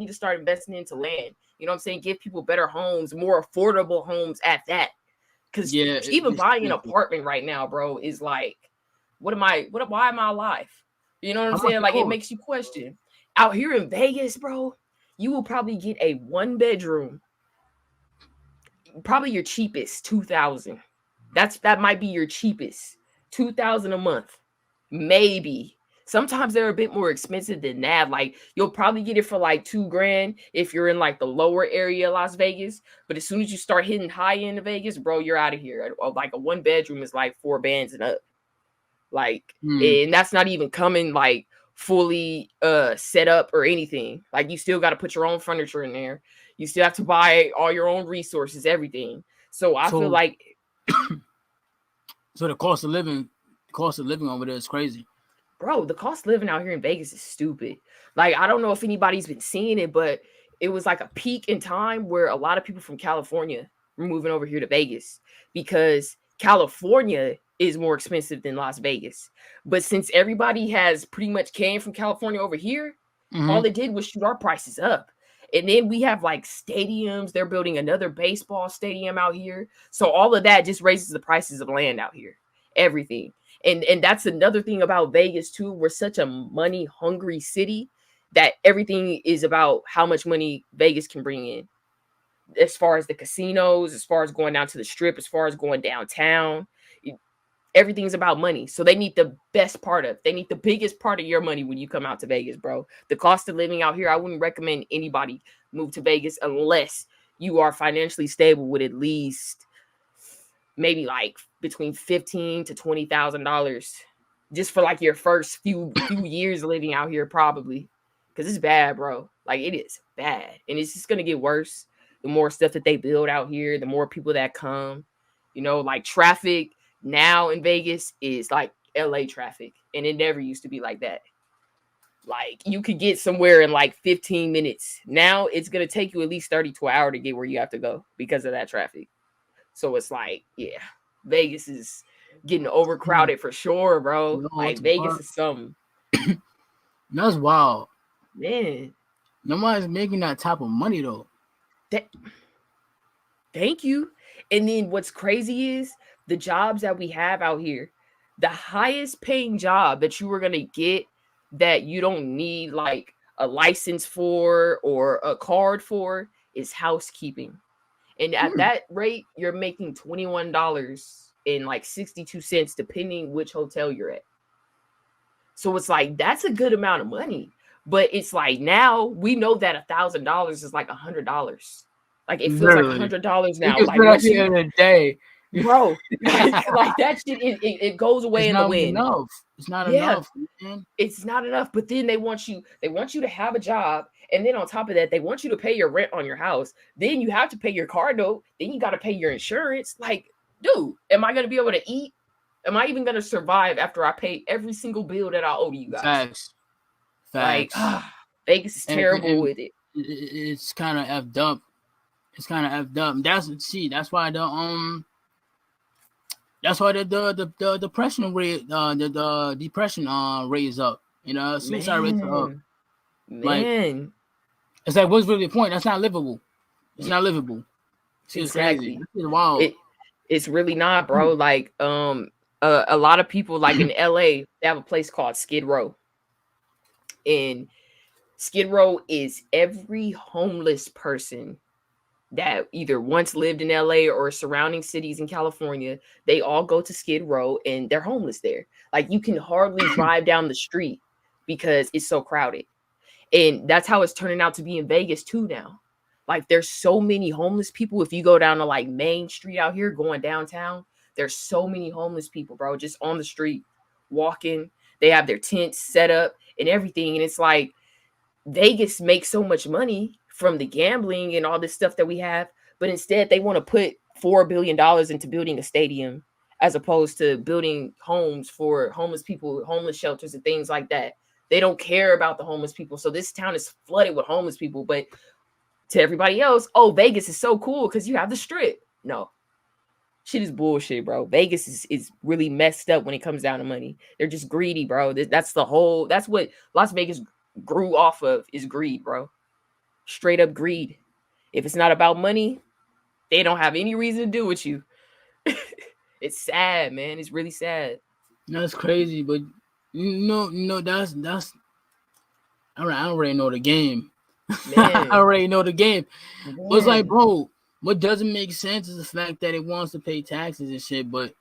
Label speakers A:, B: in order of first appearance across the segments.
A: need to start investing into land. You know what I'm saying? Give people better homes, more affordable homes at that. Because even buying an apartment right now, bro, is like, why am I alive? You know what I'm saying? Like, it makes you question. Out here in Vegas, bro, you will probably get a 1-bedroom, probably your cheapest, 2,000. That might be your cheapest, 2,000 a month, maybe. Sometimes they're a bit more expensive than that. Like, you'll probably get it for like $2,000 if you're in like the lower area of Las Vegas. But as soon as you start hitting high end of Vegas, bro, you're out of here. Like a 1-bedroom is like 4 bands and up. Like, and that's not even coming like fully set up or anything. Like, you still got to put your own furniture in there. You still have to buy all your own resources, everything. So I feel like
B: so the cost of living over there is crazy.
A: Bro, the cost of living out here in Vegas is stupid. Like, I don't know if anybody's been seeing it, but it was like a peak in time where a lot of people from California were moving over here to Vegas because California is more expensive than Las Vegas. But since everybody has pretty much came from California over here, all it did was shoot our prices up. And then we have like stadiums. They're building another baseball stadium out here. So all of that just raises the prices of land out here. Everything. And that's another thing about Vegas too. We're such a money hungry city that everything is about how much money Vegas can bring in. As far as the casinos, as far as going down to the strip, as far as going downtown, everything's about money. So they need the biggest part of your money when you come out to Vegas, bro. The cost of living out here, I wouldn't recommend anybody move to Vegas unless you are financially stable with at least maybe like between $15,000 to $20,000 just for like your first few years living out here, probably. Because it's bad, bro. Like, it is bad. And it's just going to get worse. The more stuff that they build out here, the more people that come. You know, like, traffic now in Vegas is like LA traffic. And it never used to be like that. Like, you could get somewhere in like 15 minutes. Now it's going to take you at least 30 to an hour to get where you have to go because of that traffic. So it's like, yeah, Vegas is getting overcrowded for sure, bro. Like, Vegas is something.
B: That's wild.
A: Man.
B: Nobody's making that type of money, though.
A: Thank you. And then what's crazy is the jobs that we have out here. The highest paying job that you are going to get that you don't need like a license for or a card for is housekeeping. And at that rate, you're making $21 and like 62 cents, depending which hotel you're at. So it's like, that's a good amount of money. But it's like, now we know that $1,000 is like $100. Like, it feels like $100 now. Like,
B: at the end of the day,
A: bro, like that shit, it goes away in the wind.
B: It's not enough, man.
A: It's not enough. But then they want you to have a job, and then on top of that, they want you to pay your rent on your house. Then you have to pay your car note. Then you got to pay your insurance. Like, dude, am I gonna be able to eat? Am I even gonna survive after I pay every single bill that I owe to you guys?
B: Facts.
A: Like, Vegas is terrible with it.
B: It's kind of effed up. That's why the depression rate, the depression raised up. You know, suicide rates are up. Like, it's like, what's really the point? That's not livable. It's not livable. It's crazy. It's wild.
A: It's really not, bro. Like, a lot of people, like in LA, they have a place called Skid Row. And Skid Row is every homeless person that either once lived in LA or surrounding cities in California. They all go to Skid Row and they're homeless there. Like, you can hardly drive down the street because it's so crowded. And that's how it's turning out to be in Vegas too now. Like, there's so many homeless people. If you go down to like Main Street out here going downtown, there's so many homeless people, bro, just on the street walking. They have their tents set up and everything. And it's like, Vegas makes so much money from the gambling and all this stuff that we have, but instead they want to put $4 billion into building a stadium as opposed to building homes for homeless people, homeless shelters and things like that. They don't care about the homeless people. So this town is flooded with homeless people, but to everybody else, oh, Vegas is so cool because you have the strip. No. Shit is bullshit, bro. Vegas is really messed up when it comes down to money. They're just greedy, bro. That's what Las Vegas grew off of, is greed, bro. Straight up greed. If it's not about money, they don't have any reason to deal with you. It's sad, man. It's really sad.
B: That's crazy, but that's I don't already know the game. I already know the game. Man. But it's like, bro, what doesn't make sense is the fact that it wants to pay taxes and shit, but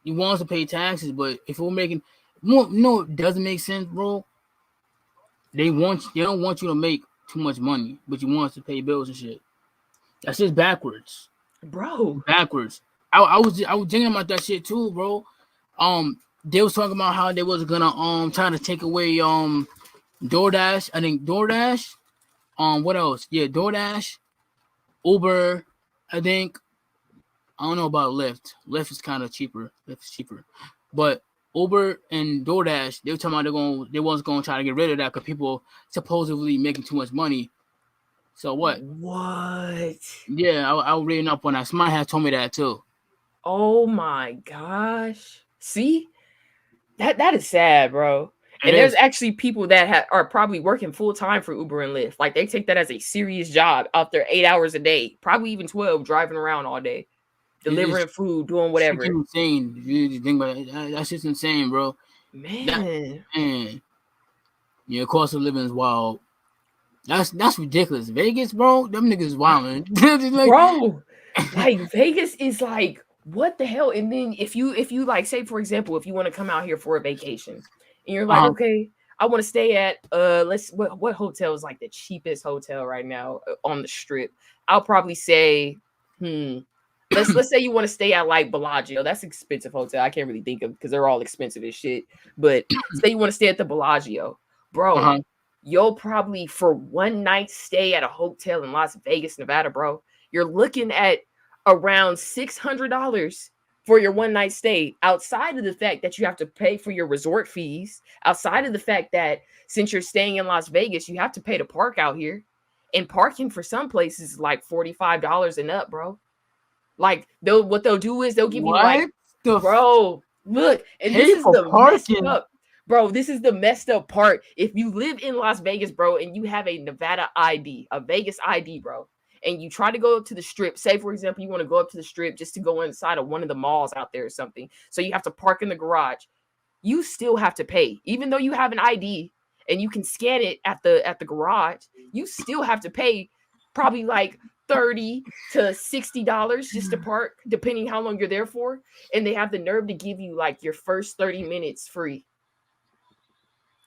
B: he wants to pay taxes, but if we're making it doesn't make sense, bro. They don't want you to make too much money, but you want us to pay bills and shit. That's just backwards.
A: Bro.
B: Backwards. I was thinking about that shit too, bro. They was talking about how they was gonna try to take away DoorDash. I think DoorDash. What else? Yeah, DoorDash, Uber. I think. I don't know about Lyft. Lyft is kind of cheaper. Lyft is cheaper, but Uber and DoorDash, they were talking about they was gonna try to get rid of that because people supposedly making too much money. So what?
A: What?
B: Yeah, I was reading up on that. Somebody had told me that too.
A: Oh my gosh! See, that is sad, bro. And there's actually people that are probably working full time for Uber and Lyft. Like they take that as a serious job out there, 8 hours a day, probably even 12, driving around all day, delivering food, doing whatever.
B: It's insane. You think about it, that's just insane, bro.
A: Man.
B: Yeah, cost of living is wild. That's ridiculous. Vegas, bro, them niggas wilding.
A: Bro, like Vegas is like, what the hell? And then if you like, say for example, if you want to come out here for a vacation and you're like, okay, I want to stay at what hotel is like the cheapest hotel right now on the strip? I'll probably say, let's say you want to stay at like Bellagio. That's an expensive hotel. I can't really think of because they're all expensive as shit. But say you want to stay at the Bellagio, bro. You'll probably, for one night stay at a hotel in Las Vegas, Nevada, bro, you're looking at around $600 for your one night stay, outside of the fact that you have to pay for your resort fees, outside of the fact that since you're staying in Las Vegas, you have to pay to park out here. And parking for some places is like $45 and up, bro. Like what they'll do is they'll give you like, bro, look, and this is the messed up. Bro, this is the messed up part. If you live in Las Vegas, bro, and you have a Nevada ID, a Vegas ID, bro, and you try to go up to the strip, say, for example, you want to go up to the strip just to go inside of one of the malls out there or something, so you have to park in the garage, you still have to pay. Even though you have an ID and you can scan it at the garage, you still have to pay probably like $30 to $60 just to park, depending how long you're there for. And they have the nerve to give you like your first 30 minutes free.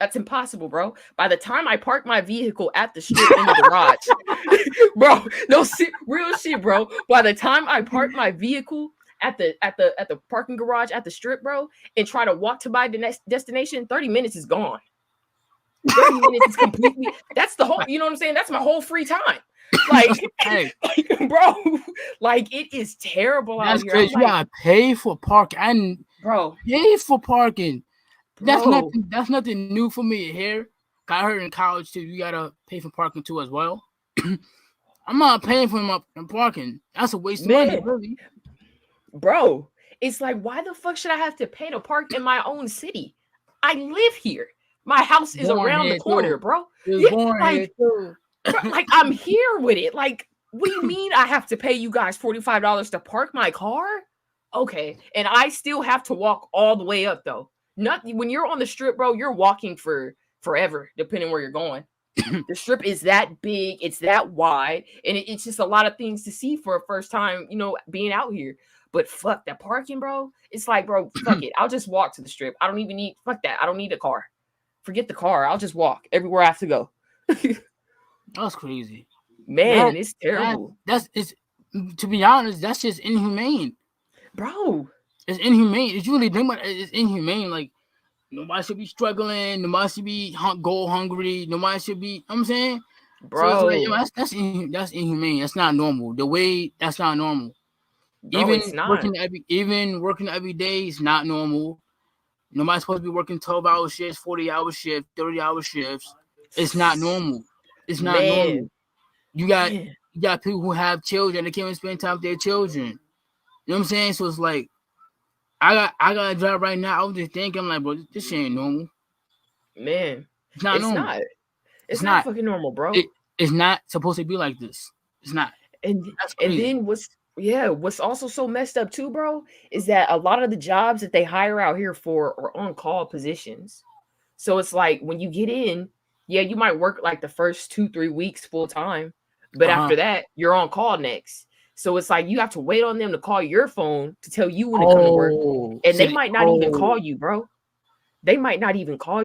A: That's impossible, bro. By the time I park my vehicle at the strip in the garage, bro, no real shit, bro. By the time I park my vehicle at the parking garage at the strip, bro, and try to walk to my next destination, 30 minutes is gone. 30 minutes is completely. That's the whole. You know what I'm saying? That's my whole free time. Like, bro, like it is terrible out here.
B: Crazy. You gotta pay for parking,
A: bro.
B: Pay for parking. That's nothing new for me here. I heard in college too, you gotta pay for parking too as well. I'm not paying for my parking. That's a waste of money, really.
A: Bro, it's like, why the fuck should I have to pay to park in my own city? I live here. My house is around the corner, bro. Like I'm here with it. Like, what do you mean I have to pay you guys $45 to park my car? Okay, and I still have to walk all the way up though. Nothing when you're on the strip, bro, you're walking for forever, depending where you're going. The strip is that big, it's that wide, and it's just a lot of things to see for a first time, being out here. But fuck that parking, bro. It's like, bro, fuck it. I'll just walk to the strip. I don't even need fuck that. I don't need a car. Forget the car. I'll just walk everywhere I have to go.
B: That's crazy.
A: Man, it's terrible.
B: To be honest, that's just inhumane.
A: Bro.
B: It's inhumane. It's really think about it, it's inhumane. Like nobody should be struggling. Nobody should be goal hungry. Nobody should be. I'm saying,
A: bro,
B: so it's like, that's inhumane. That's not normal. That's not normal.
A: Bro,
B: even
A: it's not.
B: working every day is not normal. Nobody's supposed to be working 12-hour shifts, 40-hour shifts, 30-hour shifts. It's not normal. It's not normal. You got people who have children. They can't even spend time with their children. You know what I'm saying? So it's like. I got a job right now. I was just thinking, I'm like, bro, this shit ain't normal.
A: Man,
B: it's not normal.
A: It's not fucking normal, bro.
B: It's not supposed to be like this. It's not.
A: And then what's also so messed up too, bro, is that a lot of the jobs that they hire out here for are on call positions. So it's like when you get in, yeah, you might work like the first 2-3 weeks full time, but after that, you're on call next. So it's like you have to wait on them to call your phone to tell you when to come to work, and they might not even call you, bro. They might not even call